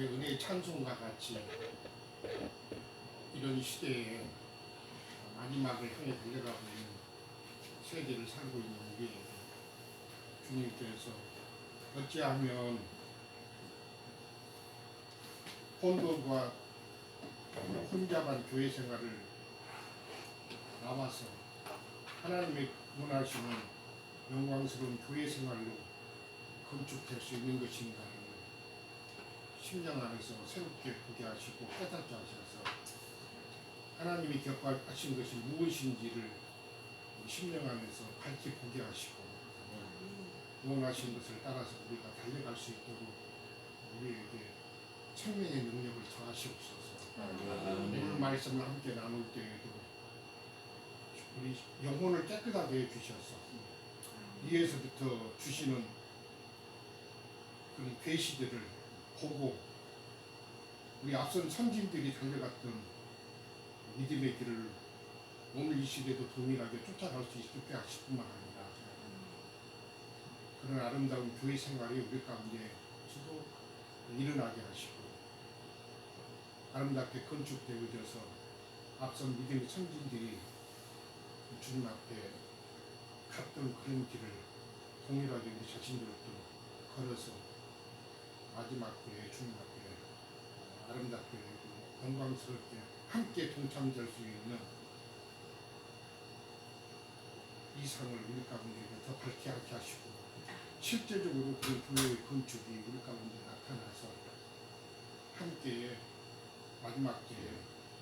은혜의 찬송과 같이 이런 시대에 마지막을 향해 달려가고 있는 세대를 살고 있는 우리에게 주님께서 어찌하면 혼돈과 혼잡한 교회 생활을 나와서 하나님의 원하시는 영광스러운 교회 생활로 건축될 수 있는 것인가를 심령 안에서 새롭게 보게 하시고 깨닫게 하셔서 하나님이 격려하신 것이 무엇인지를 심령 안에서 밝히 보게 하시고 원하신 것을 따라서 우리가 달려갈 수 있도록 우리에게 생명의 능력을 더하시옵소서. 오늘 말씀을 함께 나눌 때에도 우리 영혼을 깨끗하게 해주셔서 위에서부터 주시는 그런 계시들을 보고 우리 앞선 선진들이 달려갔던 믿음의 길을 오늘 이 시대도 동일하게 쫓아갈 수 있게 하실 뿐만 아니라 그런 아름다운 교회 생활이 우리 가운데서도 일어나게 하시고 아름답게 건축되어져서 앞선 믿음의 선진들이 주님 앞에 갔던 그런 길을 동일하게 우리 자신들도 걸어서 마지막 때에 주님 앞에 아름답게 영광스럽게 함께 동참될 수 있는 이 상을 우리 가운데 더 밝게 하게 하시고 실제적으로 그 교회의 건축이 우리 가운데 나타나서 함께 마지막 때에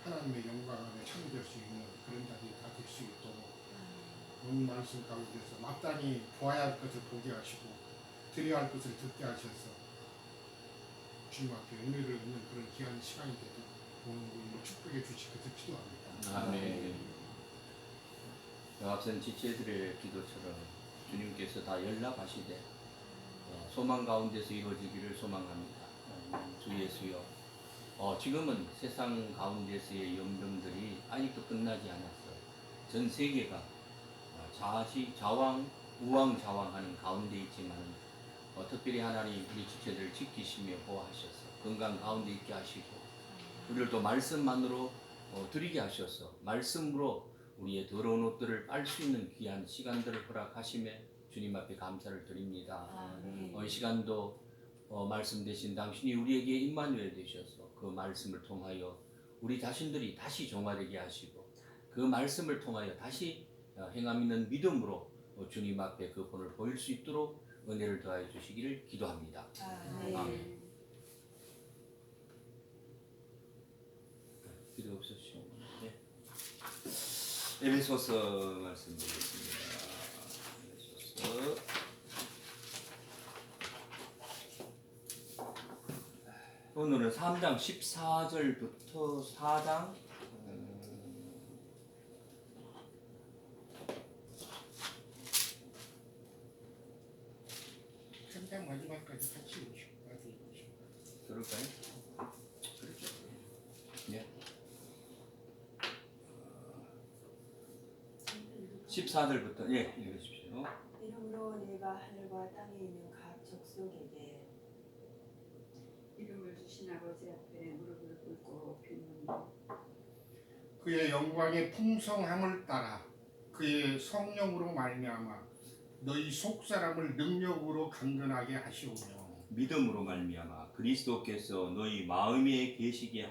하나님의 영광 안에 참여될 수 있는 그런 자들이 다 될 수 있도록 오늘 말씀 가운데서 마땅히 보아야 할 것을 보게 하시고 드려야 할 것을 듣게 하셔서 주님 앞에 은혜를 얻는 그런 귀한 시간이 되도록 오늘 우리를 축복해 주실 것을 기도합니다. 아멘. 앞선 지체들의 기도처럼 주님께서 다 연락하시되 소망 가운데서 이루어지기를 소망합니다. 주 예수여, 지금은 세상 가운데서의 염병들이 아직도 끝나지 않았어요. 전 세계가 우왕좌왕하는 가운데 있지만 특별히 하나님 우리 지체들을 지키시며 보호하셔서 건강 가운데 있게 하시고 우리를 또 말씀만으로 드리게 하셔서 말씀으로 우리의 더러운 옷들을 빨 수 있는 귀한 시간들을 허락하심에 주님 앞에 감사를 드립니다. 이 시간도 말씀 되신 당신이 우리에게 임마누엘 되셔서 그 말씀을 통하여 우리 자신들이 다시 종화되게 하시고 그 말씀을 통하여 다시 행함 있는 믿음으로 주님 앞에 그 본을 보일 수 있도록 은혜를 더하여 주시기를 기도합니다. 아멘. 기도 없으시죠? 네. 에베소서 말씀드리겠습니다. 에베소서 오늘은 3장 14절부터 4장 3장 마지막까지 같이 읽으시고 그럴까요? 그렇죠. 네. 14절부터 읽으십시오. 이러므로 내가 하늘과 땅에 있는 각 족속에게 이름을 주신 아버지 앞에 무릎을 꿇고 빌노니 그의 영광의 풍성함을 따라 그의 성령으로 말미암아 너희 속사람을 능력으로 강건하게 하시오며 믿음으로 말미암아 그리스도께서 너희 마음에 계시게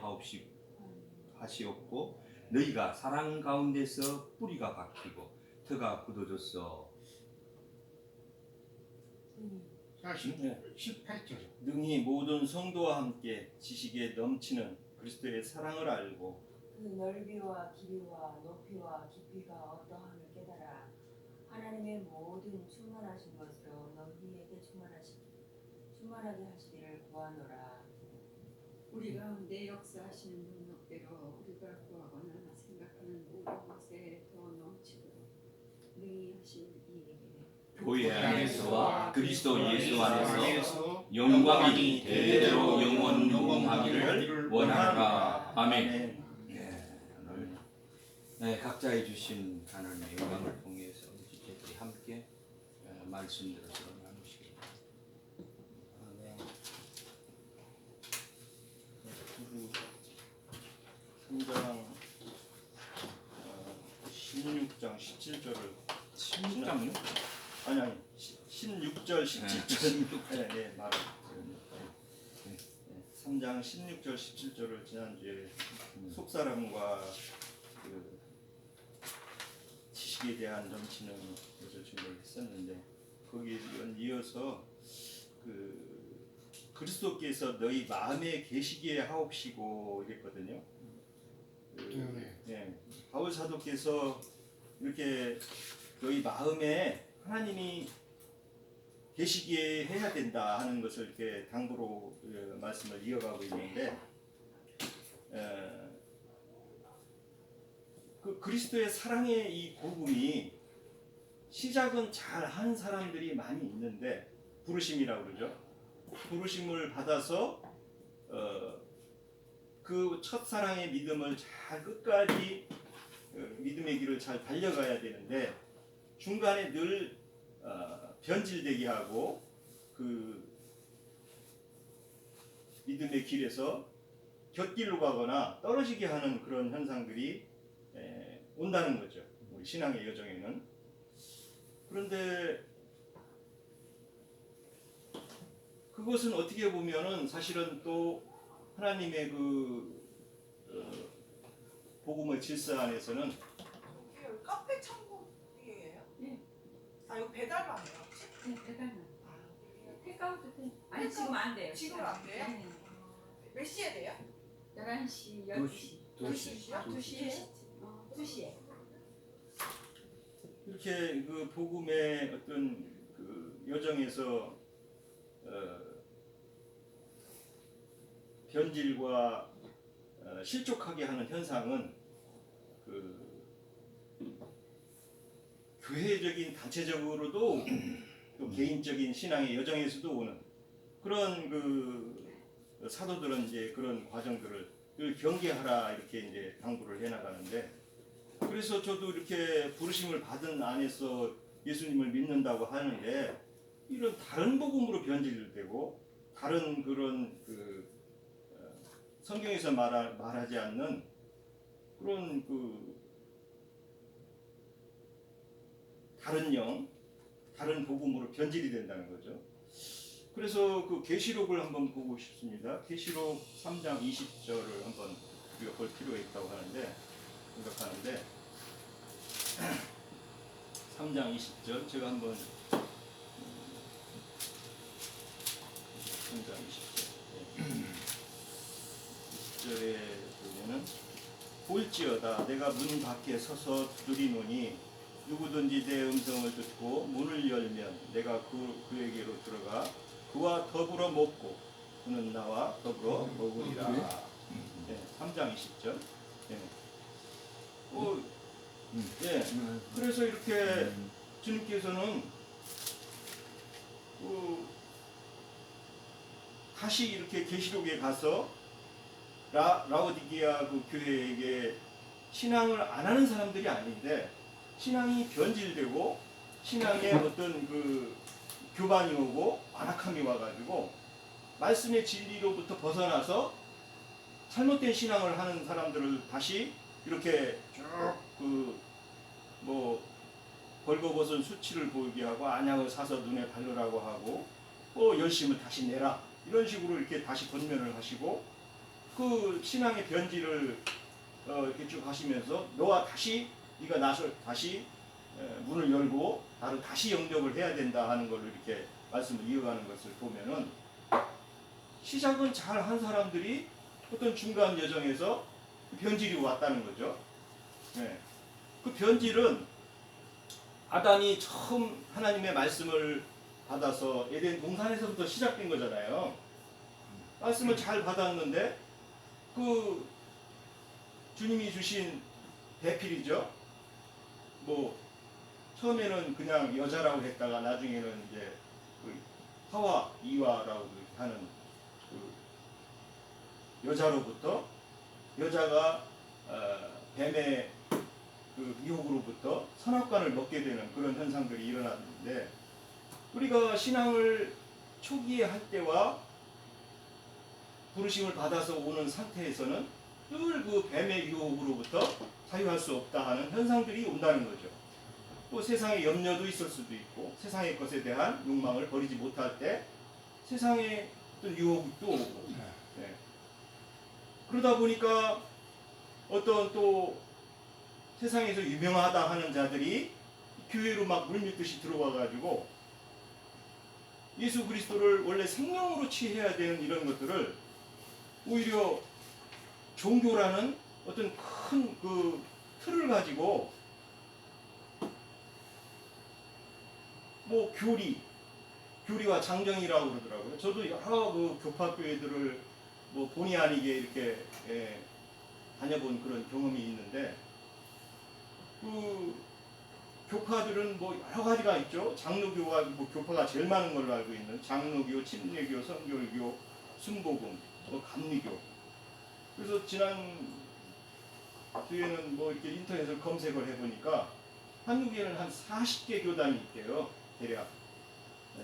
하시옵고 너희가 사랑 가운데서 뿌리가 박히고 터가 굳어졌어. 18절 능히 모든 성도와 함께 지식에 넘치는 그리스도의 사랑을 알고 그 넓이와 길이와 높이와 깊이가 어떠함을 깨달아 하나님의 모든 충만하신 것으로 너희에게 충만하게 하시기를 구하노라. 우리 가운데 역사하시는 능력대로 우리가 구하거나 생각하는 모든 것에 더 넘치도록 능히 하실 이에게 교회 안에서와 그리스도 예수 안에서 영광이 대대로 영원 무궁하기를 원하노라. 아멘. 오늘 각자의 주신 하나님의 영광을 통해서 우리 지체들이 함께 말씀들을 나누시기 바랍니다. 3장 17절을 16장요? 아니 16절 17절 네, 말을 3장 16절 17절을 지난주에 속사람과 그 지식에 대한 넘치는 것을 준비했었는데 거기에 이어서 그 그리스도께서 너희 마음에 계시기에 하옵시고 이랬거든요. 네. 바울 사도께서 이렇게 너희 마음에 하나님이 계시기에 해야 된다 하는 것을 이렇게 당부로 말씀을 이어가고 있는데 그 그리스도의 사랑의 이 복음이 시작은 잘한 사람들이 많이 있는데 부르심이라고 그러죠. 부르심을 받아서 그 첫사랑의 믿음을 잘 끝까지 믿음의 길을 잘 달려가야 되는데 중간에 늘 변질되게 하고 그 믿음의 길에서 곁길로 가거나 떨어지게 하는 그런 현상들이 온다는 거죠. 우리 신앙의 여정에는. 그런데 그것은 어떻게 보면은 사실은 또 하나님의 그 복음의 질서 안에서는 여기 카페 창고이에요? 네. 아 이거 배달만이에요? 네, 대단한. 아, 테이크아웃 돼. 아니 지금 안 돼요. 지금은 안 돼요? 네. 몇 시에 돼요? 11시, 12시. 2시. 아, 2시에? 2시에. 이렇게 그 복음의 어떤 그 여정에서 변질과 실족하게 하는 현상은 그 교회적인 단체적으로도 또 개인적인 신앙의 여정에서도 오는 그런 그 사도들은 이제 그런 과정들을 늘 경계하라 이렇게 이제 당부를 해나가는데 그래서 저도 이렇게 부르심을 받은 안에서 예수님을 믿는다고 하는데 이런 다른 복음으로 변질되고 다른 그런 그 성경에서 말하지 않는 그런 그 다른 영, 다른 복음으로 변질이 된다는 거죠. 그래서 그 계시록을 한번 보고 싶습니다. 계시록 3장 20절을 한번 우리가 볼 필요가 있다고 하는데 생각하는데 3장 20절 제가 한번 3장 20절 20절에 보면은 볼지어다 내가 문 밖에 서서 두드리노니 누구든지 내 음성을 듣고 문을 열면 내가 그에게로 들어가 그와 더불어 먹고 그는 나와 더불어 먹으리라. 네, 3장 20절. 네. 네. 그래서 이렇게 주님께서는 다시 이렇게 계시록에 가서 라오디게아 그 교회에게 신앙을 안 하는 사람들이 아닌데 신앙이 변질되고 신앙에 어떤 그 교반이 오고 완악함이 와가지고 말씀의 진리로부터 벗어나서 잘못된 신앙을 하는 사람들을 다시 이렇게 쭉 그 뭐 벌거벗은 수치를 보이게 하고 안약을 사서 눈에 바르라고 하고 열심을 다시 내라 이런 식으로 이렇게 다시 권면을 하시고 그 신앙의 변질을 이렇게 쭉 하시면서 너와 다시 네가 나서 다시 문을 열고 나를 다시 영접을 해야 된다 하는 걸로 이렇게 말씀을 이어가는 것을 보면은 시작은 잘 한 사람들이 어떤 중간 여정에서 변질이 왔다는 거죠. 네. 그 변질은 아담이 처음 하나님의 말씀을 받아서 에덴 동산에서부터 시작된 거잖아요. 말씀을 잘 받았는데 그 주님이 주신 대필이죠. 뭐 처음에는 그냥 여자라고 했다가 나중에는 이제 그 하와 이와라고 하는 그 여자로부터 여자가 뱀의 그 미혹으로부터 선악과를 먹게 되는 그런 현상들이 일어났는데 우리가 신앙을 초기에 할 때와 부르심을 받아서 오는 상태에서는 늘 그 뱀의 유혹으로부터 자유할 수 없다 하는 현상들이 온다는 거죠. 또 세상의 염려도 있을 수도 있고 세상의 것에 대한 욕망을 버리지 못할 때 세상의 어떤 유혹도 오고 네. 네. 그러다 보니까 어떤 또 세상에서 유명하다 하는 자들이 교회로 막 물밀듯이 들어와 가지고 예수 그리스도를 원래 생명으로 취해야 되는 이런 것들을 오히려 종교라는 어떤 큰 그 틀을 가지고 뭐 교리와 장정이라고 그러더라고요. 저도 여러 그 교파교회들을 뭐 본의 아니게 이렇게 다녀본 그런 경험이 있는데 그 교파들은 뭐 여러 가지가 있죠. 장로교가 뭐 교파가 제일 많은 걸로 알고 있는 장로교, 침례교, 성결교, 순복음, 뭐 감리교. 그래서 지난 주에는 뭐 이렇게 인터넷을 검색을 해보니까 한국에는 한 40개 교단이 있대요. 대략. 네.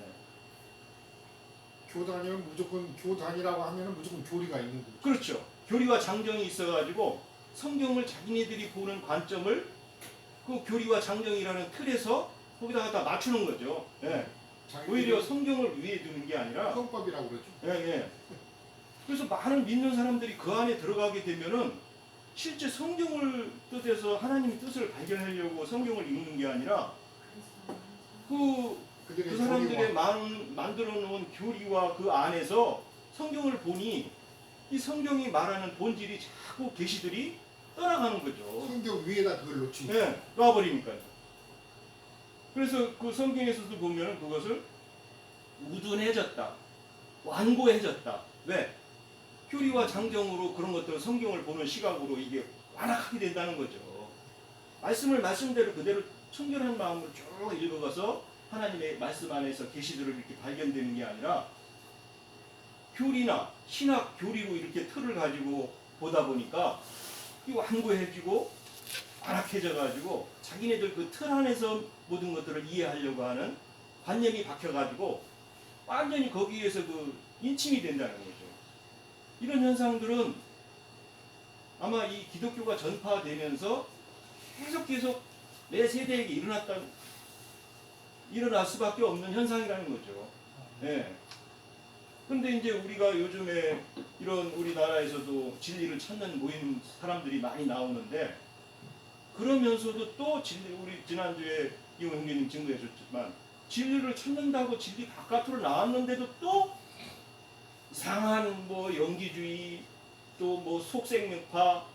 교단이면 무조건 교단이라고 하면은 무조건 교리가 있는 거죠. 그렇죠. 교리와 장정이 있어가지고 성경을 자기네들이 보는 관점을 그 교리와 장정이라는 틀에서 거기다가 다 맞추는 거죠. 예. 오히려 성경을 위에 두는 게 아니라 헌법이라고 그러죠. 예, 예. 그래서 많은 믿는 사람들이 그 안에 들어가게 되면은 실제 성경을 뜻해서 하나님의 뜻을 발견하려고 성경을 읽는 게 아니라 그 사람들의 만들어 놓은 교리와 그 안에서 성경을 보니 이 성경이 말하는 본질이 자꾸 계시들이 떠나가는 거죠. 성경 위에다 그걸 놓치니까. 네, 놔버리니까요. 그래서 그 성경에서도 보면은 그것을 우둔해졌다, 완고해졌다. 왜? 교리와 장정으로 그런 것들을 성경을 보는 시각으로 이게 완악하게 된다는 거죠. 말씀을 말씀대로 그대로 청결한 마음으로 쭉 읽어가서 하나님의 말씀 안에서 계시들을 이렇게 발견되는 게 아니라 교리나 신학 교리로 이렇게 틀을 가지고 보다 보니까 이 완고해지고 완악해져 가지고 자기네들 그 틀 안에서 모든 것들을 이해하려고 하는 관념이 박혀 가지고 완전히 거기에서 그 인침이 된다는 거죠. 이런 현상들은 아마 이 기독교가 전파되면서 계속 매 세대에게 일어날 수밖에 없는 현상이라는 거죠. 네. 근데 이제 우리가 요즘에 이런 우리나라에서도 진리를 찾는 모임 사람들이 많이 나오는데 그러면서도 또 진리, 우리 지난주에 이용 형제님 증거해 줬지만 진리를 찾는다고 진리 바깥으로 나왔는데도 또 이상한 뭐 연기주의 또 뭐 속생명파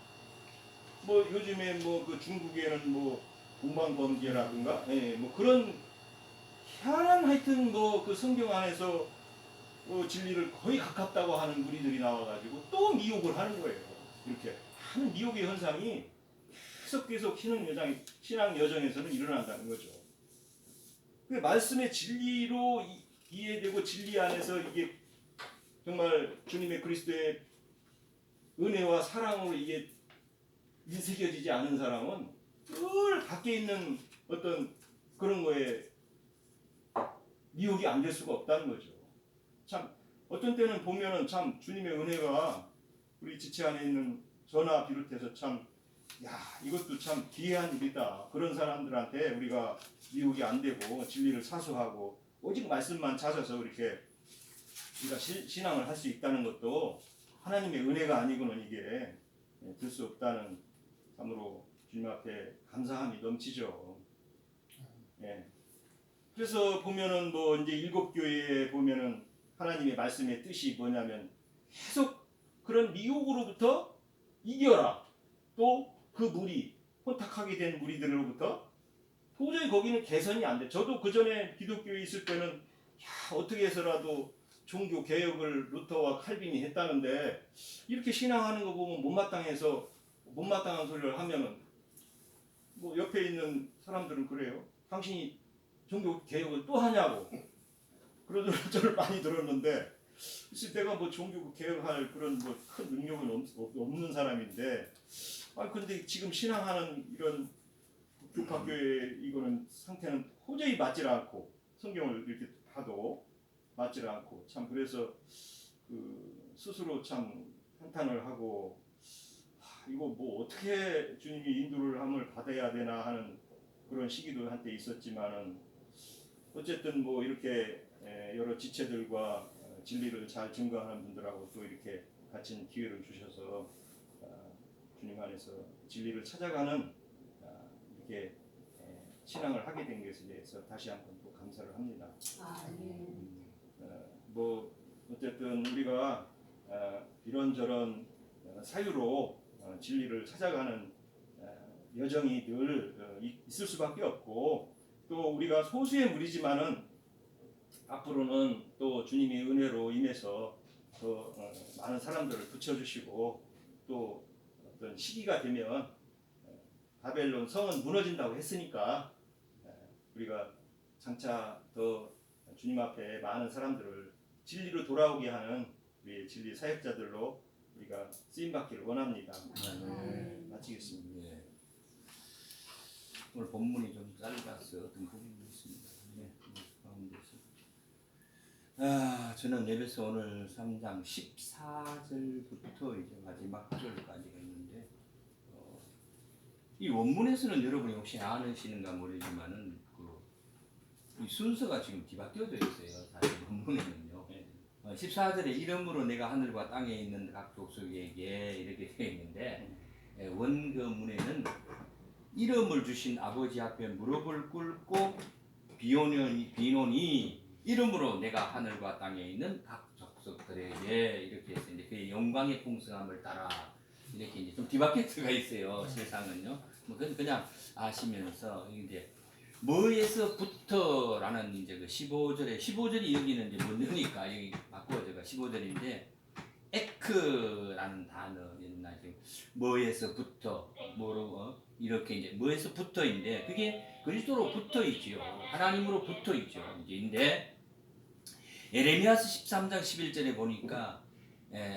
뭐 요즘에 뭐 그 중국에는 뭐 동방범죄라든가 뭐 그런 희한한 하여튼 뭐 그 성경 안에서 진리를 거의 가깝다고 하는 무리들이 나와가지고 또 미혹을 하는 거예요. 이렇게 하는 미혹의 현상이 계속 신앙 여정에서는 일어난다는 거죠. 그 말씀의 진리로 이해되고 진리 안에서 이게 정말 주님의 그리스도의 은혜와 사랑으로 이게 인새겨지지 않은 사람은 늘 밖에 있는 어떤 그런 거에 미혹이 안 될 수가 없다는 거죠. 참 어떤 때는 보면은 참 주님의 은혜가 우리 지체 안에 있는 저나 비롯해서 참 이것도 참 기이한 일이다. 그런 사람들한테 우리가 미혹이 안 되고 진리를 사수하고 오직 말씀만 찾아서 이렇게 우리가 신앙을 할 수 있다는 것도 하나님의 은혜가 아니고는 이게 될 수 없다는 참으로 주님 앞에 감사함이 넘치죠. 예. 그래서 보면은 뭐 이제 일곱 교회에 보면은 하나님의 말씀의 뜻이 뭐냐면 계속 그런 미혹으로부터 이겨라. 또 그 무리 혼탁하게 된 무리들로부터 도저히 거기는 개선이 안 돼. 저도 그 전에 기독교에 있을 때는 어떻게 해서라도 종교 개혁을 루터와 칼빈이 했다는데 이렇게 신앙하는 거 보면 못마땅한 소리를 하면은 뭐 옆에 있는 사람들은 그래요. 당신이 종교 개혁을 또 하냐고 그런 저를 많이 들었는데 글쎄 내가 뭐 종교 개혁할 그런 뭐 큰 능력은 없는 사람인데 근데 지금 신앙하는 이런 교파교회 이거는 상태는 도저히 맞질 않고 성경을 이렇게 봐도 맞질 않고 참 그래서 그 스스로 참 한탄을 하고 이거 뭐 어떻게 주님이 인도를 함을 받아야 되나 하는 그런 시기도 한때 있었지만은 어쨌든 뭐 이렇게 여러 지체들과 진리를 잘 증거하는 분들하고 또 이렇게 같이 기회를 주셔서 주님 안에서 진리를 찾아가는 이렇게 신앙을 하게 된 것에 대해서 다시 한번 또 감사를 합니다. 뭐 어쨌든 우리가 이런저런 사유로 진리를 찾아가는 여정이 늘 있을 수밖에 없고 또 우리가 소수의 무리지만은 앞으로는 또 주님의 은혜로 인해서 더 많은 사람들을 붙여주시고 또 어떤 시기가 되면 바벨론 성은 무너진다고 했으니까 우리가 장차 더 주님 앞에 많은 사람들을 진리로 돌아오게 하는 우리의 진리 사역자들로 우리가 쓰임받기를 원합니다. 마치겠습니다. 네. 오늘 본문이 좀 짧아서 어떤 부분이 있습니다. 네, 가운데서. 저는 에베소 오늘 3장 14절부터 이제 마지막 절까지 했는데 이 원문에서는 여러분이 혹시 아시는가 모르지만은 이 순서가 지금 뒤바뀌어져 있어요. 사실 원문에는요. 14절에 이름으로 내가 하늘과 땅에 있는 각 족속에게 이렇게 되어 있는데 원문에는 이름을 주신 아버지 앞에 무릎을 꿇고 비노니 이름으로 내가 하늘과 땅에 있는 각 족속들에게 이렇게 해서 이제 그 영광의 풍성함을 따라 이렇게 이제 좀 뒤바뀌어가 있어요. 세상은요. 뭐 그냥 아시면서 이제 뭐에서부터라는 이제 그 15절이 여기는 이제 뭔니까 여기 바꿔져가 15절인데 에크라는 단어였나 지금 뭐에서부터 뭐로 이렇게 이제 뭐에서부터인데 그게 그리스도로 붙어 있지요. 하나님으로 붙어 있죠. 이제인데 에레미야서 13장 11절에 보니까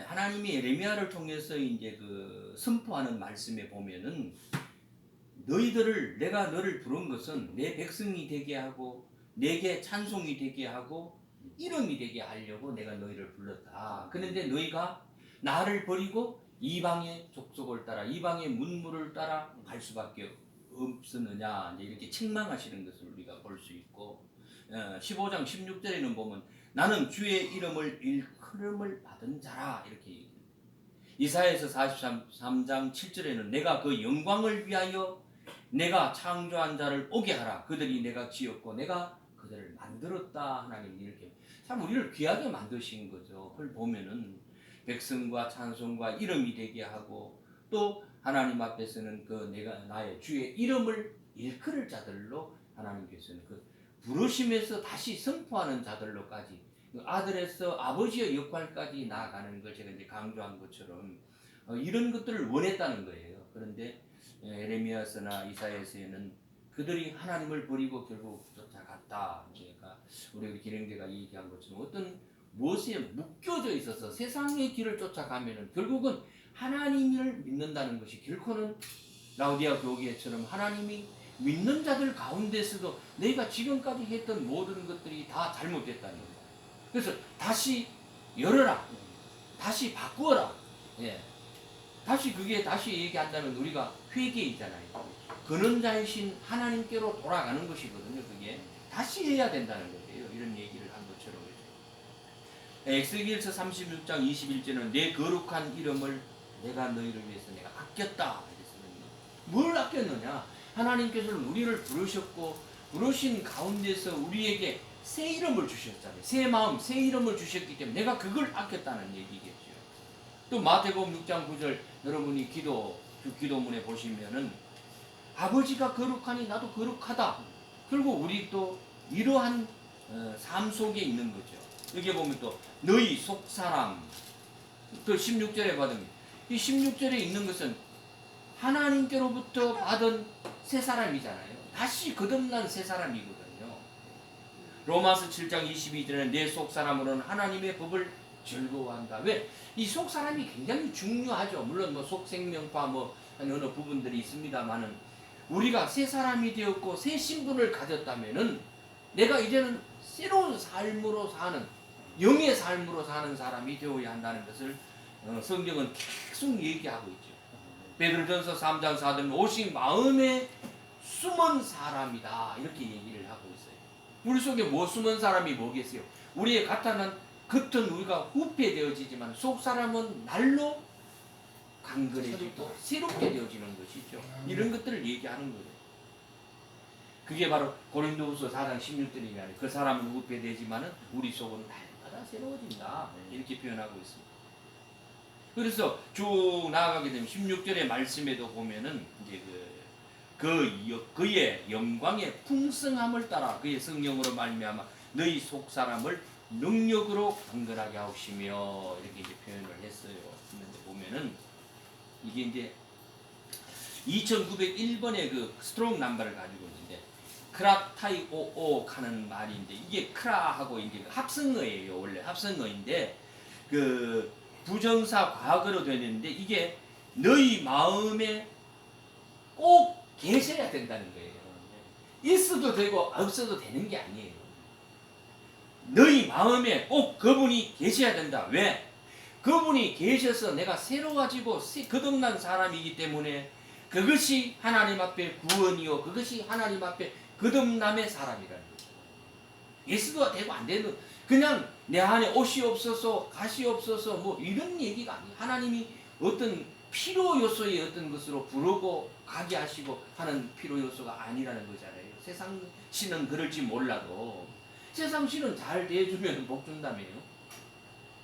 하나님이 에레미야를 통해서 이제 그 선포하는 말씀에 보면은 내가 너를 부른 것은 내 백성이 되게 하고 내게 찬송이 되게 하고 이름이 되게 하려고 내가 너희를 불렀다. 그런데 너희가 나를 버리고 이방의 족속을 따라 이방의 문물을 따라 갈 수밖에 없었느냐 이렇게 책망하시는 것을 우리가 볼 수 있고 15장 16절에는 보면 나는 주의 이름을 일컬음을 받은 자라 이렇게 얘기합니다. 이사야서 43장 7절에는 내가 그 영광을 위하여 내가 창조한 자를 오게 하라. 그들이 내가 지었고 내가 그들을 만들었다. 하나님 이렇게 참 우리를 귀하게 만드신 거죠. 그걸 보면은 백성과 찬송과 이름이 되게 하고 또 하나님 앞에서는 그 내가 나의 주의 이름을 일컬을 자들로 하나님께서는 그 부르심에서 다시 선포하는 자들로까지 그 아들에서 아버지의 역할까지 나아가는 걸 제가 이제 강조한 것처럼 이런 것들을 원했다는 거예요. 그런데 에레미야서나 이사야서에는 그들이 하나님을 버리고 결국 쫓아갔다. 제가 우리 기령대가 얘기한 것처럼 어떤 무엇에 묶여져 있어서 세상의 길을 쫓아가면은 결국은 하나님을 믿는다는 것이 결코는 라우디아 교회처럼 하나님이 믿는 자들 가운데서도 내가 지금까지 했던 모든 것들이 다 잘못됐다는 거예요. 그래서 다시 열어라. 다시 바꾸어라. 예. 다시 얘기한다면 우리가 회개이잖아요. 근원자이신 하나님께로 돌아가는 것이거든요. 그게 다시 해야 된다는 거예요. 이런 얘기를 한 것처럼. 엑스기엘서 36장 21절은 내 거룩한 이름을 내가 너희를 위해서 내가 아꼈다. 뭘 아꼈느냐? 하나님께서는 우리를 부르셨고 부르신 가운데서 우리에게 새 이름을 주셨잖아요. 새 마음, 새 이름을 주셨기 때문에 내가 그걸 아꼈다는 얘기겠죠. 또 마태복음 6장 9절 여러분이 기도문에 보시면은 아버지가 거룩하니 나도 거룩하다. 결국 우리 또 이러한 삶 속에 있는 거죠. 여기 보면 또 너희 속사람 또 16절에 받은 이 16절에 있는 것은 하나님께로부터 받은 새 사람이잖아요. 다시 거듭난 새 사람이거든요. 로마서 7장 22절에는 내 속사람으로는 하나님의 법을 즐거워한다. 왜? 이 속사람이 굉장히 중요하죠. 물론 뭐 속생명파 뭐 어느 부분들이 있습니다만은 우리가 새 사람이 되었고 새 신분을 가졌다면은 내가 이제는 새로운 삶으로 사는 영의 삶으로 사는 사람이 되어야 한다는 것을 성경은 계속 얘기하고 있죠. 베드로전서 3장 4절 오직 마음에 숨은 사람이다 이렇게 얘기를 하고 있어요. 우리 속에 뭐 숨은 사람이 뭐겠어요? 우리의 겉은 우리가 후패되어지지만 속 사람은 날로 강건해지고 새롭게 되어지는 것이죠. 이런 것들을 얘기하는 거예요. 그게 바로 고린도후서 4장 16절이면 그 사람은 후패되지만은 우리 속은 날마다 새로워진다 이렇게 표현하고 있습니다. 그래서 쭉 나아가게 되면 16절의 말씀에도 보면은 이제 그의 영광의 풍성함을 따라 그의 성령으로 말미암아 너희 속 사람을 능력으로 강건하게 하시며 이렇게 이제 표현을 했어요. 근데 보면은 이게 이제 2901번의 그 스트롱 넘버를 가지고 있는데 크라타이오오 하는 말인데 이게 크라하고 이제 합성어예요. 원래 합성어인데 그 부정사 과거로 되는데 이게 너희 마음에 꼭 계셔야 된다는 거예요. 있어도 되고 없어도 되는 게 아니에요. 너희 마음에 꼭 그분이 계셔야 된다. 왜? 그분이 계셔서 내가 새로워지고 거듭난 사람이기 때문에 그것이 하나님 앞에 구원이요 그것이 하나님 앞에 거듭남의 사람이라는 거죠. 예수가 되고 안 되는 그냥 내 안에 옷이 없어서 가시 없어서 뭐 이런 얘기가 아니에요. 하나님이 어떤 필요 요소의 어떤 것으로 부르고 가게 하시고 하는 필요 요소가 아니라는 거잖아요. 세상 신은 그럴지 몰라도 세상 신은 잘 대해주면 복 준다며요.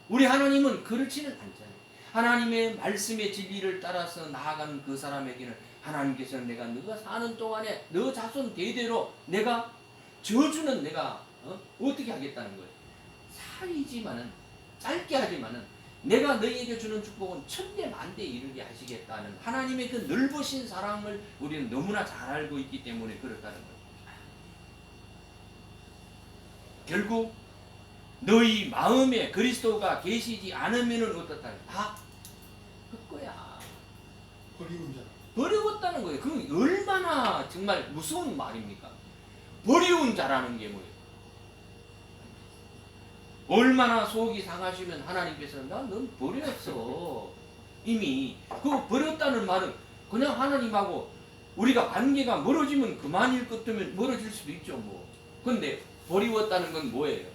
우리 하나님은 그렇지는 않잖아요. 하나님의 말씀의 진리를 따라서 나아가는 그 사람에게는 하나님께서는 내가 너가 사는 동안에 너 자손 대대로 내가 저주는 내가 어떻게 하겠다는 거예요. 살이지만은 짧게 하지만은 내가 너희에게 주는 축복은 천대 만대 이르게 하시겠다는 하나님의 그 넓으신 사랑을 우리는 너무나 잘 알고 있기 때문에 그렇다는 거예요. 결국 너희 마음에 그리스도가 계시지 않으면은 어떻다? 다 헛거야. 버리는 자. 버려웠다는 거예요. 그건 얼마나 정말 무서운 말입니까? 버리운 자라는 게 뭐예요? 얼마나 속이 상하시면 하나님께서는 넌 버렸어. 이미 그 버렸다는 말은 그냥 하나님하고 우리가 관계가 멀어지면 그만일 것 같으면 멀어질 수도 있죠 뭐. 근데 버리웠다는 건 뭐예요?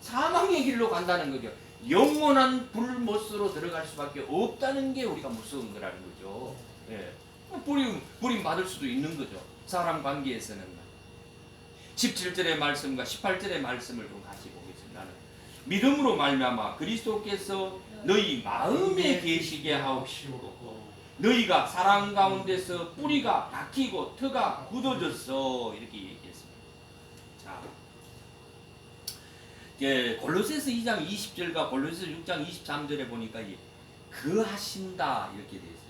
사망의 길로 간다는 거죠. 영원한 불못으로 들어갈 수밖에 없다는 게 우리가 무서운 거라는 거죠. 예. 버림 받을 수도 있는 거죠. 사람 관계에서는. 17절의 말씀과 18절의 말씀을 좀 같이 보겠습니다. 믿음으로 말미암아 그리스도께서 너희 마음에 계시게 하옵시고 너희가 사랑 가운데서 뿌리가 박히고 터가 굳어졌어 이렇게 얘기했습니다. 자, 골로새서 2장 20절과 골로새서 6장 23절에 보니까 그 하신다 이렇게 되어 있어요.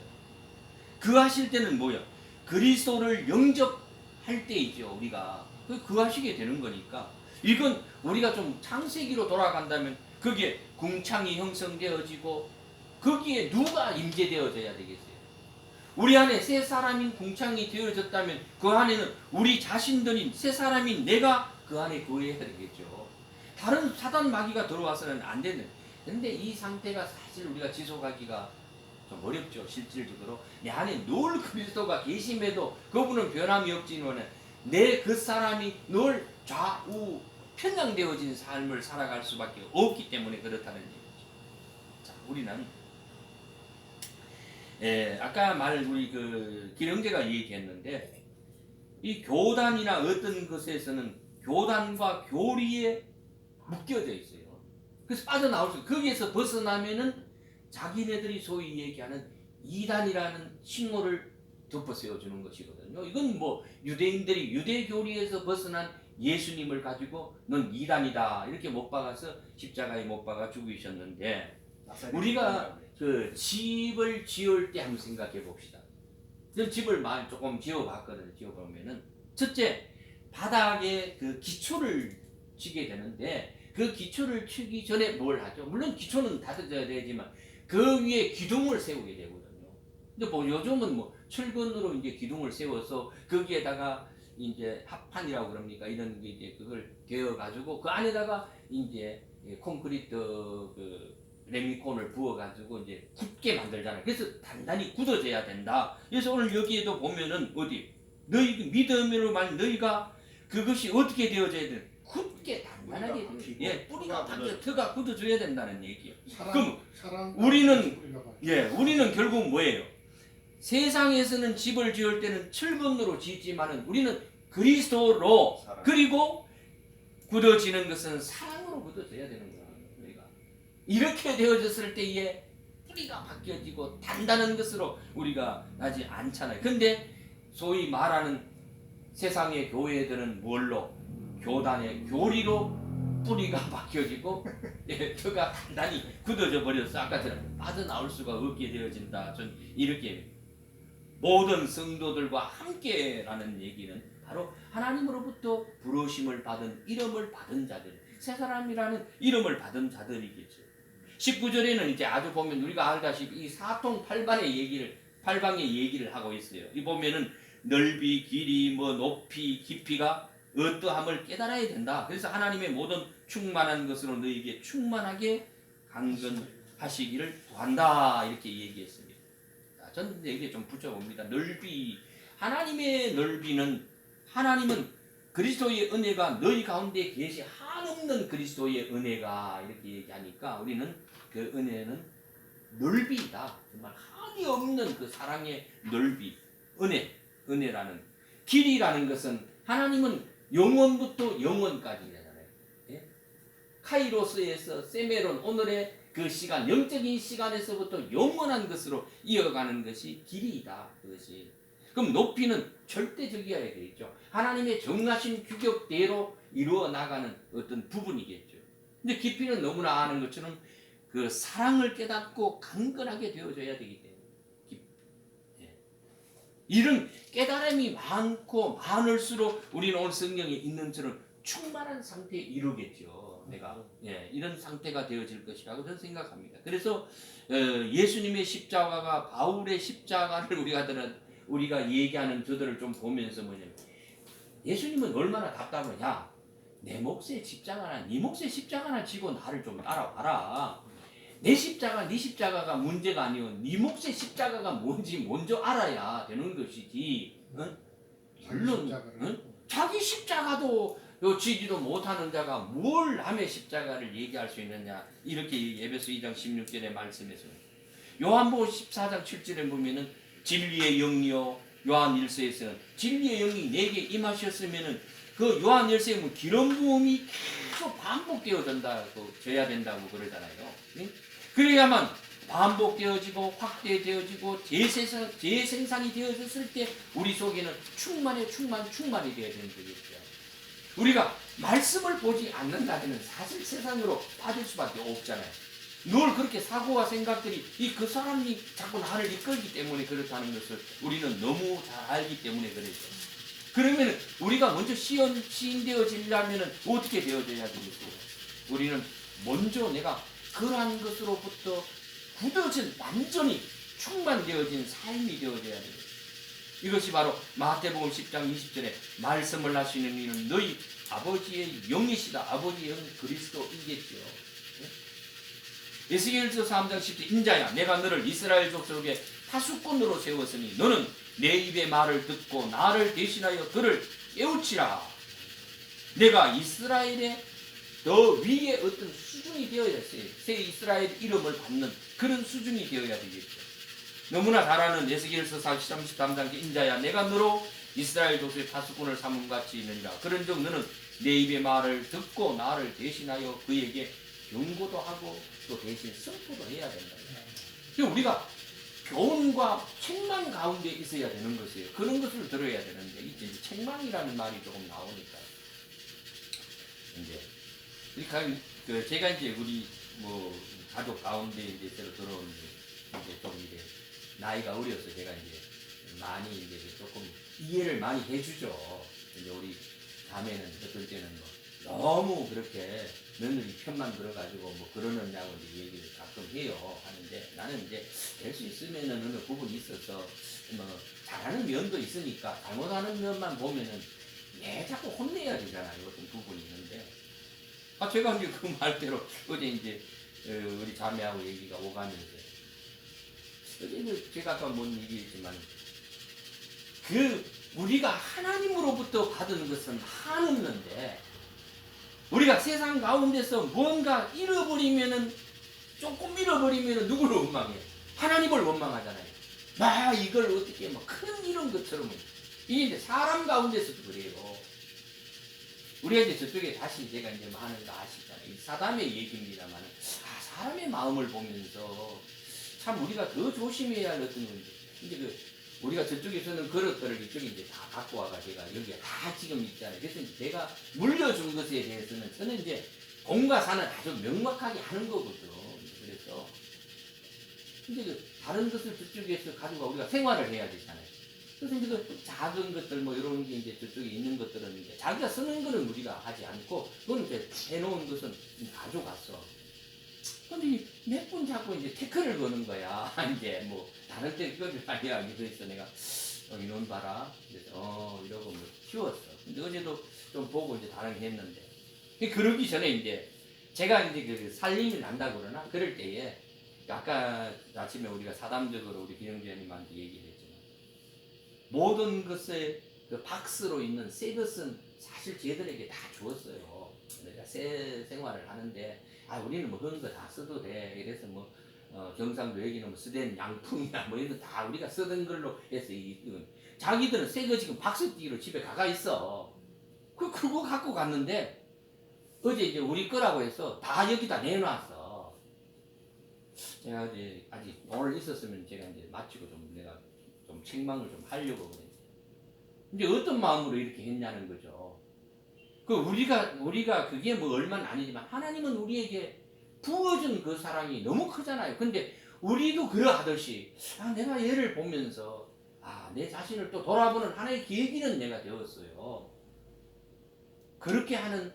그 하실 때는 뭐야? 그리스도를 영접할 때이죠. 우리가 그 하시게 되는 거니까 이건 우리가 좀 창세기로 돌아간다면 거기에 궁창이 형성되어지고 거기에 누가 임재되어져야 되겠어요? 우리 안에 새 사람인 궁창이 되어졌다면 그 안에는 우리 자신들인 새 사람인 내가 그 안에 거해야 되겠죠. 다른 사단 마귀가 들어와서는 안 되는. 근데 이 상태가 사실 우리가 지속하기가 좀 어렵죠. 실질적으로 내 안에 늘 그리스도가 계심에도 그분은 변함이 없지만 내 그 사람이 늘 좌우 편향되어진 삶을 살아갈 수밖에 없기 때문에 그렇다는 얘기죠. 자, 우리는 아까 우리 그 기령제가 얘기했는데 이 교단이나 어떤 것에서는 교단과 교리에 묶여져 있어요. 그래서 빠져나올 수 거기에서 벗어나면은 자기네들이 소위 얘기하는 이단이라는 칭호를 덮어 세워주는 것이거든요. 이건 뭐 유대인들이 유대 교리에서 벗어난 예수님을 가지고 넌 이단이다 이렇게 못 박아서 십자가에 못 박아 죽이셨는데 우리가 그 집을 지을 때 한번 생각해 봅시다. 집을 조금 지어봤거든요. 지어보면은 첫째 바닥에 그 기초를 치게 되는데 그 기초를 치기 전에 뭘 하죠? 물론 기초는 다져야 되지만 그 위에 기둥을 세우게 되거든요. 근데 뭐 요즘은 뭐 철근으로 이제 기둥을 세워서 거기에다가 이제 합판이라고 그럽니까? 이런 게 이제 그걸 개어 가지고 그 안에다가 이제 콘크리트 그 레미콘을 부어 가지고 이제 굳게 만들잖아요. 그래서 단단히 굳어져야 된다. 그래서 오늘 여기에도 보면은 어디 너희 믿음으로만 너희가 그것이 어떻게 되어져야 돼? 굳게 단단하게 뿌리가 예, 뿌리가 박혀 터가 굳어져야 된다는 얘기예요. 그럼 사랑 우리는 우리는 결국 뭐예요? 세상에서는 집을 지을 때는 철근으로 짓지만은 우리는 그리스도로 사랑. 그리고 굳어지는 것은 사랑으로 굳어져야 되는 거야. 우리가 이렇게 되어졌을 때에 뿌리가 바뀌어지고 단단한 것으로 우리가 나지 않잖아요. 근데 소위 말하는 세상의 교회들은 뭘로? 교단의 교리로 뿌리가 바뀌어지고 예, 터가 단단히 굳어져 버렸어. 아까처럼 빠져나올 수가 없게 되어진다. 전 이렇게 모든 성도들과 함께라는 얘기는 바로 하나님으로부터 부르심을 받은 이름을 받은 자들, 새 사람이라는 이름을 받은 자들이겠죠. 19절에는 이제 아주 보면 우리가 알다시피 이 사통팔방의 얘기를 하고 있어요. 이 보면은 넓이, 길이, 뭐 높이, 깊이가 어떠함을 깨달아야 된다. 그래서 하나님의 모든 충만한 것으로 너희에게 충만하게 강건하시기를 구한다. 이렇게 얘기했습니다. 저는 이게 좀 붙여봅니다. 넓이, 하나님의 넓이는 하나님은 그리스도의 은혜가 너희 가운데 계시 한없는 그리스도의 은혜가 이렇게 얘기하니까 우리는 그 은혜는 넓이다. 정말 한이 없는 그 사랑의 넓이, 은혜라는 길이라는 것은 하나님은 영원부터 영원까지잖아요. 예? 카이로스에서 세메론 오늘의 그 시간, 영적인 시간에서부터 영원한 것으로 이어가는 것이 길이다. 그것이. 그럼 높이는 절대적이어야 되겠죠. 하나님의 정하신 규격대로 이루어 나가는 어떤 부분이겠죠. 근데 깊이는 너무나 아는 것처럼 그 사랑을 깨닫고 강건하게 되어져야 되기 때문에. 이런 깨달음이 많고 많을수록 우리는 오늘 성경에 있는 처럼 충만한 상태에 이르겠죠. 내가 이런 상태가 되어질 것이라고 저는 생각합니다. 그래서 예수님의 십자가가 바울의 십자가를 우리가 얘기하는 저들을 좀 보면서 뭐냐면 예수님은 얼마나 답답하냐. 내 몫의 십자가나 네 몫의 십자가나 지고 나를 좀 따라와라. 내 십자가, 네 십자가가 문제가 아니오. 네 몫의 십자가가 뭔지 먼저 알아야 되는 것이지. 응? 물론 자기 십자가도 지지도 못하는 자가 뭘 남의 십자가를 얘기할 수 있느냐. 이렇게 에베소 2장 16절의 말씀에서 요한복음 14장 7절에 보면은 진리의 영이요 요한 1서에서는 진리의 영이 내게 임하셨으면은 그 요한 1서에 뭐 기름 부음이 계속 반복되어진다고 져야 된다고 그러잖아요. 응? 그래야만 반복되어지고 확대되어지고 재생산이 되어졌을 때 우리 속에는 충만이 되어야 되는 거겠죠. 우리가 말씀을 보지 않는다면 사실 세상으로 빠질 수밖에 없잖아요. 늘 그렇게 사고와 생각들이 그 사람이 자꾸 나를 이끌기 때문에 그렇다는 것을 우리는 너무 잘 알기 때문에 그렇죠. 그러면 우리가 먼저 시인되어지려면 어떻게 되어져야 되겠어요? 우리는 먼저 내가 그러한 것으로부터 굳어진 완전히 충만되어진 삶이 되어져야 돼요. 이것이 바로 마태복음 10장 20절에 말씀을 하시는 이는 너희 아버지의 영이시다. 아버지의 영 그리스도이겠죠. 에스겔서 3장 10절 인자야 내가 너를 이스라엘 족속의 파수꾼으로 세웠으니 너는 내 입의 말을 듣고 나를 대신하여 그를 깨우치라. 내가 이스라엘의 더 위에 어떤 수준이 되어야 했어요. 새 이스라엘 이름을 받는 그런 수준이 되어야 되겠죠. 너무나 잘 아는 에스겔서 33장 인자야 내가 너로 이스라엘 족속의 파수꾼을 삼은 같이 있느니라. 그런즉 너는 내 입의 말을 듣고 나를 대신하여 그에게 경고도 하고 또 대신 선포도 해야 된다. 우리가 교훈과 책망 가운데 있어야 되는 것이에요. 그런 것을 들어야 되는데 이제 책망이라는 말이 조금 나오니까 이제 제가 이제 우리 뭐 가족 가운데 이제 새로 들어온 이제 좀 이제 나이가 어려서 제가 이제 많이 이제 조금 이해를 많이 해주죠. 이제 우리 자매는 어떨 때는 뭐 너무 그렇게 며느리 편만 들어가지고 뭐 그러느냐고 이제 얘기를 가끔 해요. 하는데 나는 이제 될 수 있으면은 어느 부분이 있어서 뭐 잘하는 면도 있으니까 잘못하는 면만 보면은 자꾸 혼내야 되잖아요. 어떤 부분이 있는데 제가 이제 그 말대로 어제 이제 우리 자매하고 얘기가 오가면서 어제 제가 아까 뭔 얘기했지만 그 우리가 하나님으로부터 받은 것은 한없는데 우리가 세상 가운데서 뭔가 잃어버리면은 조금 잃어버리면은 누구를 원망해? 하나님을 원망하잖아요. 막 이걸 어떻게 뭐 큰 이런 것처럼 이게 이제 사람 가운데서도 그래요. 우리가 이제 저쪽에 다시 제가 이제 뭐 하는 거 아시잖아요. 이 사담의 얘기입니다만 사람의 마음을 보면서 참 우리가 더 조심해야 할 어떤 건데 이제 우리가 저쪽에서는 그릇들을 이쪽에 이제 다 갖고 와가 제가 여기에 다 지금 있잖아요. 그래서 이제 제가 물려준 것에 대해서는 저는 이제 공과 사는 아주 명확하게 하는 거거든요. 그래서 이제 다른 것을 저쪽에서 가지고 우리가 생활을 해야 되잖아요. 그래서 이제 그 작은 것들 뭐 이런 게 이제 저쪽에 있는 것들은 이제 자기가 쓰는 거는 우리가 하지 않고 그건 이제 해놓은 것은 가져갔어. 근데 몇 번 자꾸 이제 태클을 거는 거야. 이제 뭐 다른 때 그걸 아니야. 그래서 내가 이놈 봐라. 그래서 이러고 뭐 키웠어. 근데 어제도 좀 보고 이제 다른 게 했는데 그러기 전에 이제 제가 이제 그 살림이 난다 그러나 그럴 때에 아까 아침에 우리가 사담적으로 우리 기영재님한테 얘기를 했지만 모든 것에 그 박스로 있는 새 것은 사실 쟤들에게 다 주었어요. 내가 새 생활을 하는데 우리는 뭐 그런 거 다 써도 돼. 이래서 뭐 경상도 여기는 뭐 쓰던 양풍이나 뭐 이런 거 다 우리가 쓰던 걸로 해서 자기들은 새 거 지금 박스 띠기로 집에 가가 있어. 그거 갖고 갔는데 어제 이제 우리 거라고 해서 다 여기다 내놔서 제가 이제 아직 오늘 있었으면 제가 이제 마치고 좀 내가 좀 책망을 좀 하려고 그랬는데 이제 어떤 마음으로 이렇게 했냐는 거죠. 우리가 그게 뭐 얼마는 아니지만 하나님은 우리에게 부어준 그 사랑이 너무 크잖아요. 근데 우리도 그러하듯이 내가 얘를 보면서 내 자신을 또 돌아보는 하나의 계기는 내가 되었어요. 그렇게 하는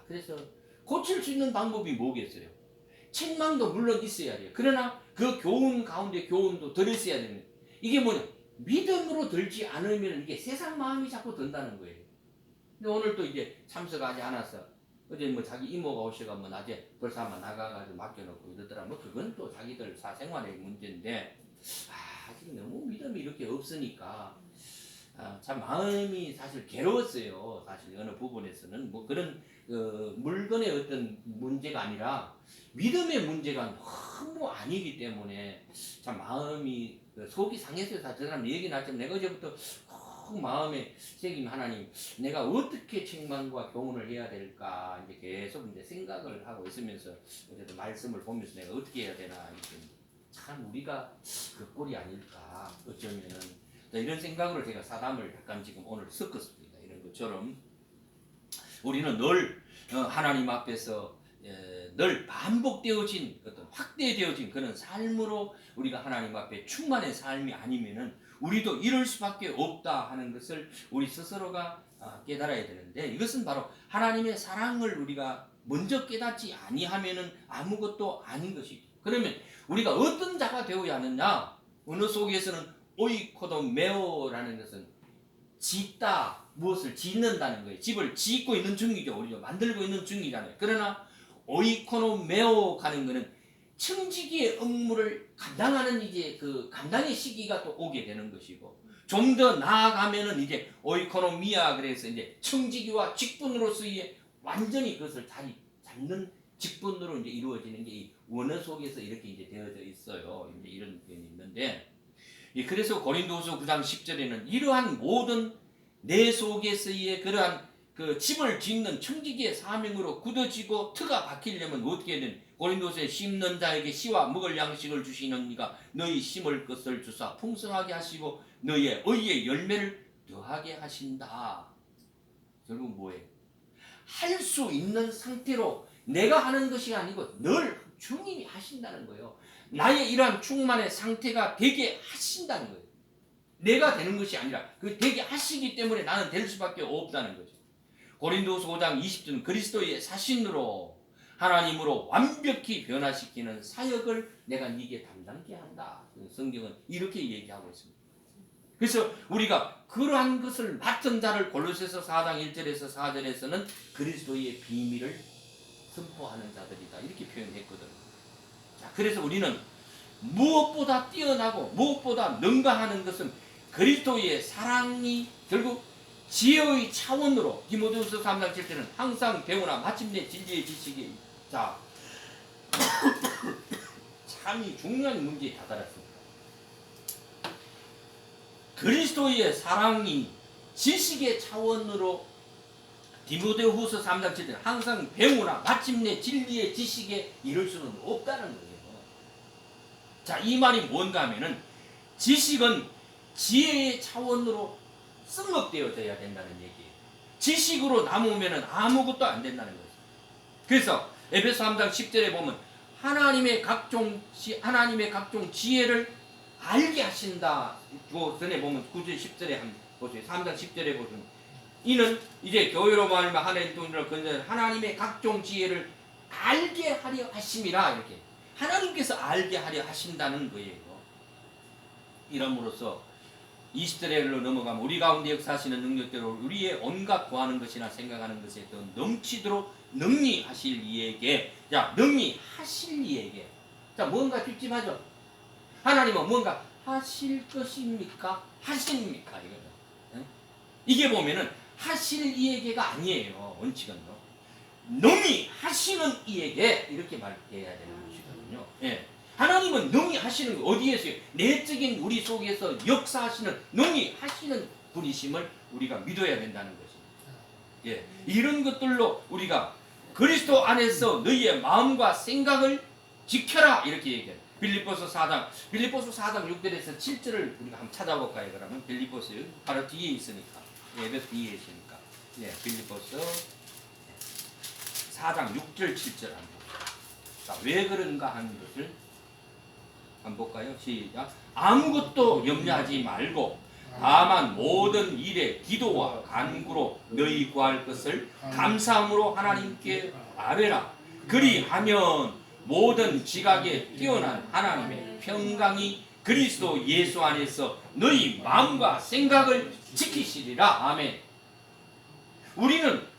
그래서 고칠 수 있는 방법이 뭐겠어요? 책망도 물론 있어야 돼요. 그러나 그 교훈 가운데 교훈도 들었어야 되는 이게 뭐냐? 믿음으로 들지 않으면 이게 세상 마음이 자꾸 든다는 거예요. 근데 오늘 또 이제 참석하지 않았어. 어제 뭐 자기 이모가 오셔가 뭐 낮에 벌써 아마 나가가지고 맡겨놓고 이러더라. 뭐 그건 또 자기들 사생활의 문제인데 지금 너무 믿음이 이렇게 없으니까 참 마음이 사실 괴로웠어요. 사실 어느 부분에서는 뭐 그런 물건의 어떤 문제가 아니라 믿음의 문제가 너무 아니기 때문에 참 마음이 속이 상했어요. 저 사람 얘기 나지만 내가 어제부터 마음에 새김 하나님 내가 어떻게 책망과 교훈을 해야 될까 이제 계속 이제 생각을 하고 있으면서 어제도 말씀을 보면서 내가 어떻게 해야 되나 이렇게 참 우리가 그 꼴이 아닐까 어쩌면은 이런 생각으로 제가 사담을 약간 지금 오늘 섞었습니다. 이런 것처럼 우리는 늘 하나님 앞에서 늘 반복되어진 어떤 확대되어진 그런 삶으로 우리가 하나님 앞에 충만한 삶이 아니면은 우리도 이럴 수밖에 없다 하는 것을 우리 스스로가 깨달아야 되는데 이것은 바로 하나님의 사랑을 우리가 먼저 깨닫지 아니하면은 아무것도 아닌 것이죠. 그러면 우리가 어떤 자가 되어야 하느냐? 어느 속에서는 오이코도메오라는 것은 짓다 무엇을 짓는다는 거예요. 집을 짓고 있는 중이죠. 우리가 만들고 있는 중이잖아요. 그러나 오이코노메오 가는 거는 청지기의 업무를 감당하는 이제 그 감당의 시기가 또 오게 되는 것이고 좀 더 나아가면은 이제 오이코노미아 그래서 이제 청지기와 직분으로서의 완전히 그것을 잡는 직분으로 이제 이루어지는 게 이 원어 속에서 이렇게 이제 되어져 있어요. 이제 이런 표현이 있는데 그래서 고린도후서 9장 10절에는 이러한 모든 내 속에서의 그러한 그 집을 짓는 청지기의 사명으로 굳어지고 터가 박히려면 어떻게 해야 되는 고린도서에 심는 자에게 씨와 먹을 양식을 주시는 이가 너희 심을 것을 주사 풍성하게 하시고 너희의 의의 열매를 더하게 하신다. 결국 뭐예요? 할 수 있는 상태로 내가 하는 것이 아니고 늘 주님이 하신다는 거예요. 나의 이러한 충만의 상태가 되게 하신다는 거예요. 내가 되는 것이 아니라 그 되게 하시기 때문에 나는 될 수밖에 없다는 거죠. 고린도서 5장 20절 그리스도의 사신으로 하나님으로 완벽히 변화시키는 사역을 내가 네게 담당케 한다. 성경은 이렇게 얘기하고 있습니다. 그래서 우리가 그러한 것을 맡은 자를 골로새서 4장 1절에서 4절에서는 그리스도의 비밀을 선포하는 자들이다. 이렇게 표현했거든요. 자, 그래서 우리는 무엇보다 뛰어나고 무엇보다 능가하는 것은 그리스도의 사랑이 결국 지혜의 차원으로 디모데후서 3장 7절은 항상 배우나 마침내 진리의 지식이 자 참이 중요한 문제에 다다랐습니다. 그리스도의 사랑이 지식의 차원으로 디모데후서 3장 7절 항상 배우나 마침내 진리의 지식에 이를 수는 없다는 거예요. 자, 이 말이 뭔가 하면은 지식은 지혜의 차원으로 썩먹되어져야 된다는 얘기예요. 지식으로 남으면은 아무것도 안 된다는 거죠. 그래서 에베소 3장 10절에 보면 하나님의 각종 지혜를 알게 하신다. 그 전에 보면 9절 10절에 한 보세요. 3장 10절에 보시면 이는 이제 교회로 말하면 하나님 통일을 건져 하나님의 각종 지혜를 알게 하려 하심이라 이렇게 하나님께서 알게 하려 하신다는 거예요. 이름으로써 20절로 넘어가면 우리 가운데 역사하시는 능력대로 우리의 온갖 구하는 것이나 생각하는 것에 더 넘치도록 능리하실 이에게 자 능리하실 이에게 자 뭔가 찝찝하죠. 하나님은 뭔가 하실 것입니까? 하십니까? 이거는 응? 이게 보면은 하실 이에게가 아니에요. 원칙은요. 능리하시는 이에게 이렇게 말해야 되는 것이거든요. 예. 하나님은 능히하시는 거 어디에서요? 내적인 우리 속에서 역사하시는 능히하시는 분이심을 우리가 믿어야 된다는 것입니다. 예, 이런 것들로 우리가 그리스도 안에서 너희의 마음과 생각을 지켜라 이렇게 얘기해요. 빌립보서 4장 6절에서 7절을 우리가 한번 찾아볼까요? 그러면 빌립보서 바로 뒤에 있으니까 에베소 뒤에 있으니까 예, 빌립보서 4장 6절 7절 한번 자, 왜 그런가 하는 것을 한번 볼까요? 시작. 아무것도 염려하지 말고 다만 모든 일에 기도와 간구로 너희 구할 것을 감사함으로 하나님께 아뢰라. 그리하면 모든 지각에 뛰어난 하나님의 평강이 그리스도 예수 안에서 너희 마음과 생각을 지키시리라. 아멘. 우리는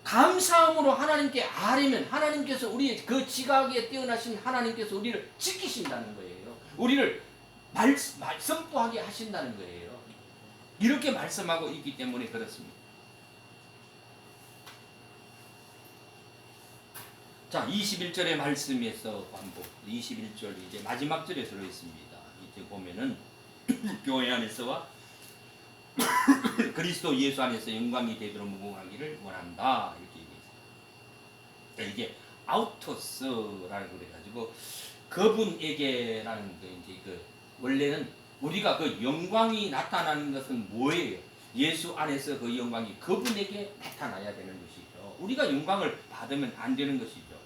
감사함으로 하나님께 아뢰면 하나님께서 우리의 그 지각에 뛰어나신 하나님께서 우리를 지키신다는 거예요. 우리를 선포하게 하신다는 거예요. 이렇게 말씀하고 있기 때문에 그렇습니다. 자, 21절의 말씀에서 반복. 21절 이제 마지막 절에 들어 있습니다. 이제 보면은 교회 안에서와 그리스도 예수 안에서 영광이 되도록 무궁하기를 원한다 이렇게 얘기했어요. 그러니까 이게 아우토스라고 그래가지고 그분에게라는 게 이제 그 원래는 우리가 그 영광이 나타나는 것은 뭐예요? 예수 안에서 그 영광이 그분에게 나타나야 되는 것이죠. 우리가 영광을 받으면 안 되는 것이죠.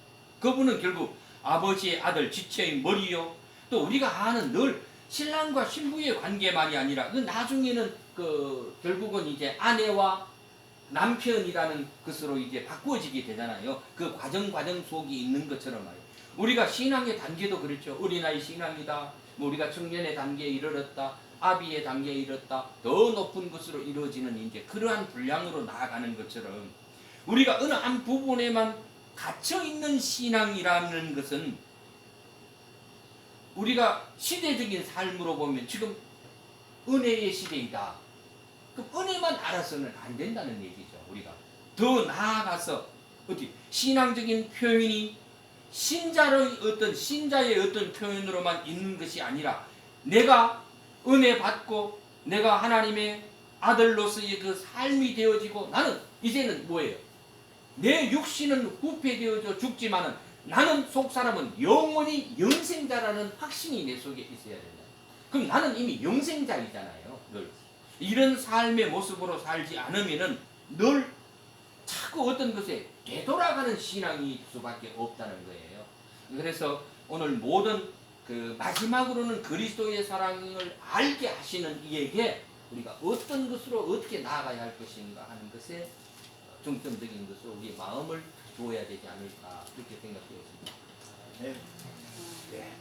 그분은 결국 아버지의 아들 지체의 머리요. 또 우리가 아는 늘 신랑과 신부의 관계만이 아니라 그 나중에는 그 결국은 이제 아내와 남편이라는 것으로 이제 바꾸어지게 되잖아요. 그 과정 속에 있는 것처럼 말이에요. 우리가 신앙의 단계도 그렇죠. 어린아이 신앙이다. 뭐 우리가 청년의 단계에 이르렀다. 아비의 단계에 이르렀다. 더 높은 것으로 이루어지는 이제 그러한 분량으로 나아가는 것처럼 우리가 어느 한 부분에만 갇혀 있는 신앙이라는 것은 우리가 시대적인 삶으로 보면 지금 은혜의 시대이다. 그 은혜만 알아서는 안 된다는 얘기죠. 우리가 더 나아가서 어디 신앙적인 표현이 신자의 어떤 표현으로만 있는 것이 아니라 내가 은혜 받고 내가 하나님의 아들로서의 그 삶이 되어지고 나는 이제는 뭐예요? 내 육신은 후패되어져 죽지만은 나는 속사람은 영원히 영생자라는 확신이 내 속에 있어야 된다. 그럼 나는 이미 영생자이잖아요. 늘 이런 삶의 모습으로 살지 않으면은 늘 자꾸 어떤 것에 되돌아가는 신앙이 수밖에 없다는 거예요. 그래서 오늘 모든 그 마지막으로는 그리스도의 사랑을 알게 하시는 이에게 우리가 어떤 것으로 어떻게 나아가야 할 것인가 하는 것에 중점적인 것으로 우리의 마음을 두어야 되지 않을까 그렇게 생각되었습니다. 네. 네.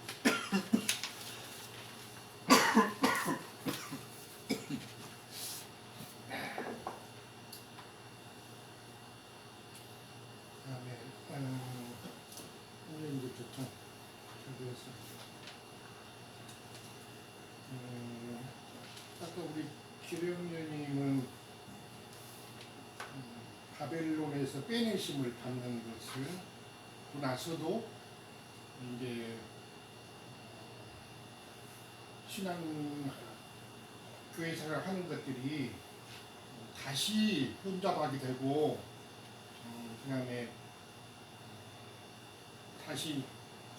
그다음에 오늘 이제 보통 저기에서 기령님은 바벨론에서 빼내심을 받는 것을 그 나서도 이제 신앙 교회 생활 하는 것들이 다시 혼잡하게 되고 그다음에 다시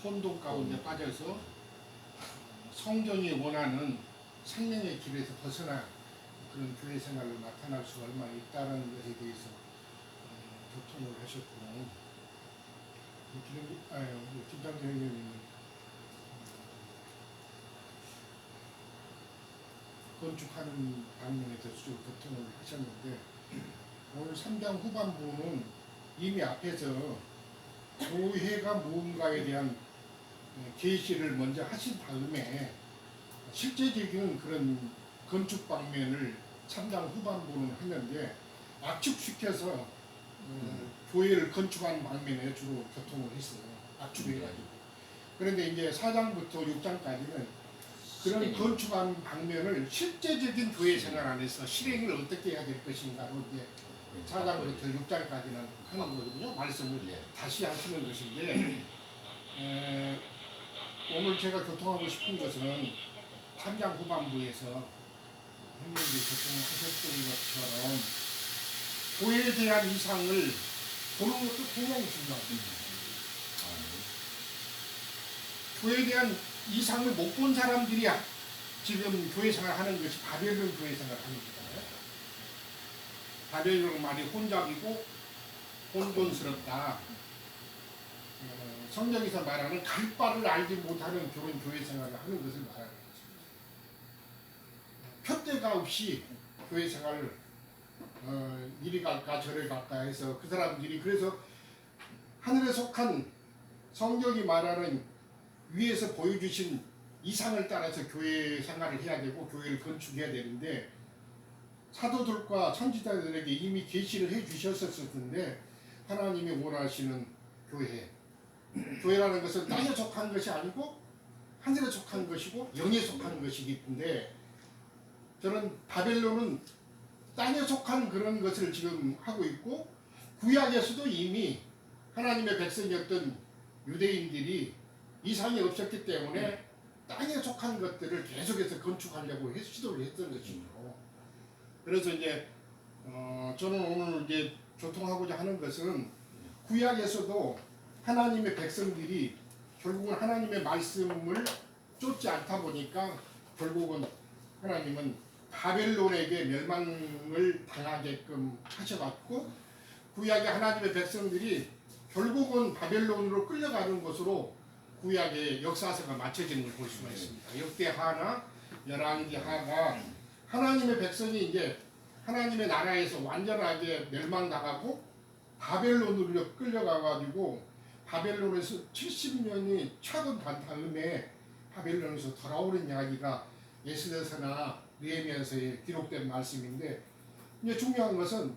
혼돈 가운데 빠져서 성경이 원하는 생명의 길에서 벗어나 그런 교회 생활로 나타날 수가 얼마나 있다는 것에 대해서 교통을 하셨고 김장재 회장님은 건축하는 방면에서 쭉 교통을 하셨는데 오늘 3장 후반부는 이미 앞에서 교회가 무언가에 대한 계시를 먼저 하신 다음에 실제적인 그런 건축 방면을 3장 후반부는 했는데 압축시켜서 교회를 건축하는 방면에 주로 교통을 했어요. 압축해가지고. 그런데 이제 4장부터 6장까지는 그런 건축한 방면을 실제적인 교회 생활 안에서 실행을 어떻게 해야 될 것인가로 이제 4장부터 6장까지는 하는 거거든요. 말씀을 다시 하시는 것인데 오늘 제가 교통하고 싶은 것은 3장 후반부에서 형님들이 교통하셨던 것처럼 교회에 대한 이상을 보는 것도 굉장히 중요합니다. 교회에 대한 이상을 못 본 사람들이 지금 교회 생활 하는 것이 바벨론 교회 생활 하는 거잖아요. 바벨론 말이 혼잡이고 혼돈스럽다. 성경에서 말하는 갈 바를 알지 못하는 그런 교회 생활을 하는 것을 말하는 것입니다. 표대가 없이 교회 생활을 이리 갈까 저리 갈까 해서 그 사람들이 그래서 하늘에 속한 성경이 말하는 위에서 보여주신 이상을 따라서 교회 생활을 해야 되고 교회를 건축해야 되는데 사도들과 선지자들에게 이미 계시를 해 주셨었을 텐데 하나님이 원하시는 교회라는 것은 땅에 속한 것이 아니고 하늘에 속한 것이고 영에 속한 것이기 때문에 저는 바벨론은 땅에 속한 그런 것을 지금 하고 있고 구약에서도 이미 하나님의 백성이었던 유대인들이 이상이 없었기 때문에 땅에 속한 것들을 계속해서 건축하려고 시도를 했던 것이죠. 그래서 이제 저는 오늘 이제 교통하고자 하는 것은 구약에서도 하나님의 백성들이 결국은 하나님의 말씀을 쫓지 않다 보니까 결국은 하나님은 바벨론에게 멸망을 당하게끔 하셔갖고 구약의 하나님의 백성들이 결국은 바벨론으로 끌려가는 것으로 구약의 역사서가 맞춰지는 걸 볼 수가 있습니다. 역대하나 열왕기하가 하나님의 백성이 이제 하나님의 나라에서 완전하게 멸망당하고 바벨론으로 끌려가가지고 바벨론에서 70년이 차근한 다음에 바벨론에서 돌아오는 이야기가 에스더서나 느헤미야서에 기록된 말씀인데 이제 중요한 것은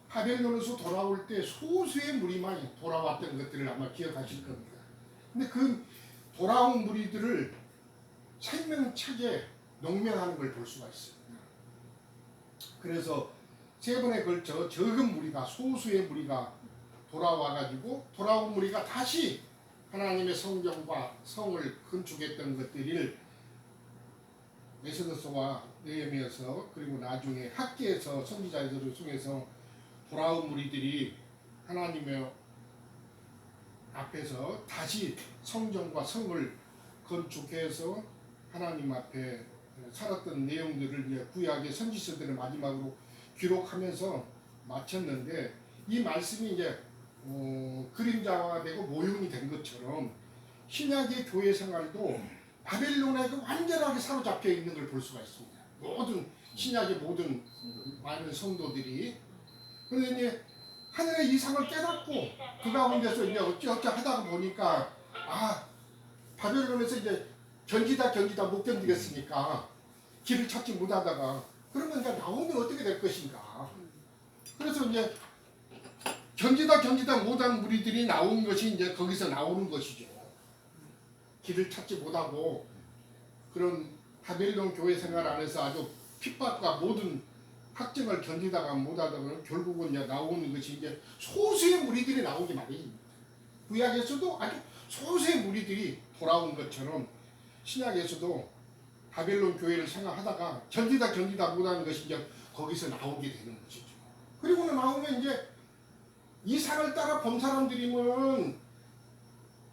바벨론에서 돌아올 때 소수의 무리만 돌아왔던 것들을 아마 기억하실 겁니다. 근데 그 돌아온 무리들을 생명차게 농명하는 걸 볼 수가 있습니다. 그래서 세 번에 걸쳐 적은 무리가 소수의 무리가 돌아와가지고 돌아온 무리가 다시 하나님의 성전과 성을 건축했던 것들을 에스더서와 느헤미야서 그리고 나중에 학계에서 선지자들을 통해서 돌아온 무리들이 하나님의 앞에서 다시 성전과 성을 건축해서 하나님 앞에 살았던 내용들을 이제 구약의 선지서들을 마지막으로 기록하면서 마쳤는데 이 말씀이 이제 그림자화되고 모형이 된 것처럼 신약의 교회 생활도 바벨론에 완전하게 사로잡혀 있는 걸 볼 수가 있습니다. 모든 신약의 모든 많은 성도들이 그런데 이제 하늘의 이상을 깨닫고 그 가운데서 이제 어찌어찌 하다가 보니까 바벨론에서 이제 견디다 못 견디겠으니까 길을 찾지 못하다가 그러면 이제 나오면 어떻게 될 것인가. 그래서 이제 견디다 못한 무리들이 나온 것이 이제 거기서 나오는 것이죠. 길을 찾지 못하고 그런 바벨론 교회 생활 안에서 아주 핍박과 모든 학정을 견디다가 못하다가 결국은 이제 나오는 것이 이제 소수의 무리들이 나오기 마련입니다. 구약에서도 아주 소수의 무리들이 돌아온 것처럼 신약에서도 바벨론 교회를 생각하다가 견디다 못하는 것이 이제 거기서 나오게 되는 것이죠. 그리고는 나오면 이제 이 산을 따라 본 사람들이면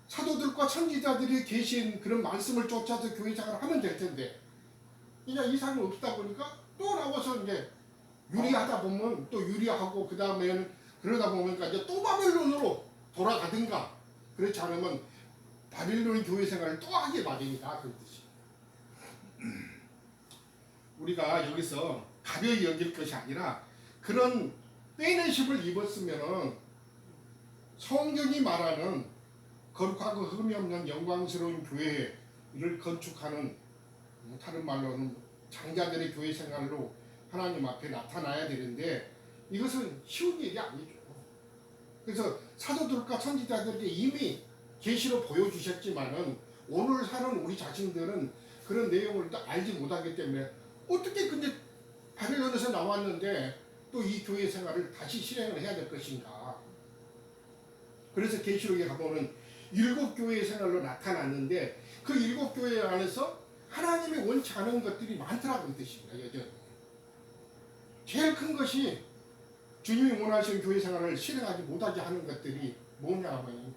사도들과 선지자들이 계신 그런 말씀을 쫓아서 교회 생활을 하면 될 텐데 이제 이 산이 없다 보니까 또 나와서 이제 유리하다 보면 또 유리하고 그 다음에는 그러다 보니까 이제 또 바벨론으로 돌아가든가 그렇지 않으면 바빌론 교회 생활을 또 하게 마련이다 그런 뜻이에요. 우리가 여기서 가벼이 여길 것이 아니라 그런 빼내심을 입었으면은 성경이 말하는 거룩하고 흠이 없는 영광스러운 교회를 건축하는 다른 말로는 장자들의 교회 생활로 하나님 앞에 나타나야 되는데 이것은 쉬운 일이 아니죠. 그래서 사도들과 선지자들에게 이미 계시로 보여주셨지만은 오늘 사는 우리 자신들은 그런 내용을 또 알지 못하기 때문에 어떻게 근데 바벨론에서 나왔는데 또 이 교회 생활을 다시 실행을 해야 될 것인가. 그래서 계시록에 가보면 7교회의 생활로 나타났는데 그 7교회 안에서 하나님이 원치 않은 것들이 많더라고 이 뜻입니다. 여전히. 제일 큰 것이 주님이 원하시는 교회 생활을 실행하지 못하게 하는 것들이 뭐냐 하면